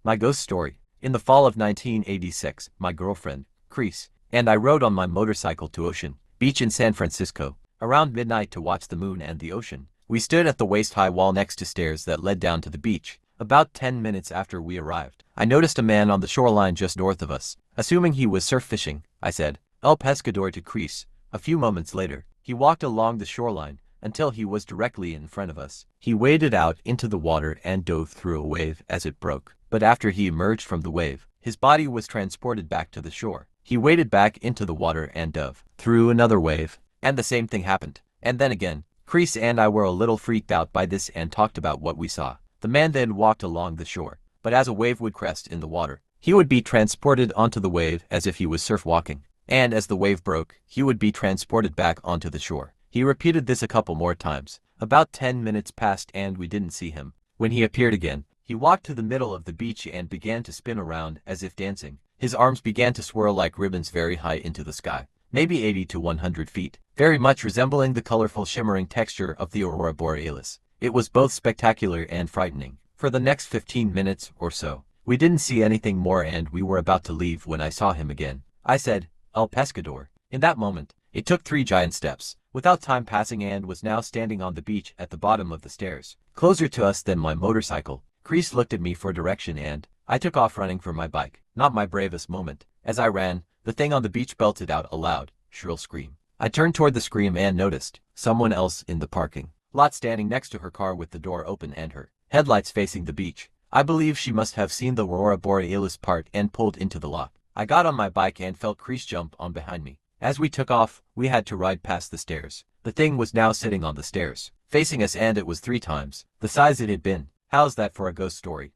My ghost story. In the fall of 1986, my girlfriend, Chris, and I rode on my motorcycle to Ocean Beach in San Francisco, around midnight to watch the moon and the ocean. We stood at the waist-high wall next to stairs that led down to the beach. About 10 minutes after we arrived, I noticed a man on the shoreline just north of us. Assuming he was surf fishing, I said, "El Pescador" to Chris. A few moments later, he walked along the shoreline until he was directly in front of us. He waded out into the water and dove through a wave as it broke. But after he emerged from the wave, his body was transported back to the shore. He waded back into the water and dove through another wave, and the same thing happened. And then again. Chris and I were a little freaked out by this and talked about what we saw. The man then walked along the shore, but as a wave would crest in the water, he would be transported onto the wave as if he was surf walking. And as the wave broke, he would be transported back onto the shore. He repeated this a couple more times. About 10 minutes passed and we didn't see him. When he appeared again, he walked to the middle of the beach and began to spin around as if dancing. His arms began to swirl like ribbons very high into the sky, maybe 80 to 100 feet, very much resembling the colorful shimmering texture of the aurora borealis. It was both spectacular and frightening. For the next 15 minutes or so, we didn't see anything more and we were about to leave when I saw him again. I said, "El Pescador." In that moment, it took 3 giant steps, without time passing, and was now standing on the beach at the bottom of the stairs, closer to us than my motorcycle. Chris looked at me for direction and I took off running for my bike. Not my bravest moment. As I ran, the thing on the beach belted out a loud, shrill scream. I turned toward the scream and noticed someone else in the parking lot standing next to her car with the door open and her headlights facing the beach. I believe she must have seen the aurora borealis part and pulled into the lot. I got on my bike and felt Chris jump on behind me. As we took off, we had to ride past the stairs. The thing was now sitting on the stairs, facing us, and it was 3 times the size it had been. How's that for a ghost story?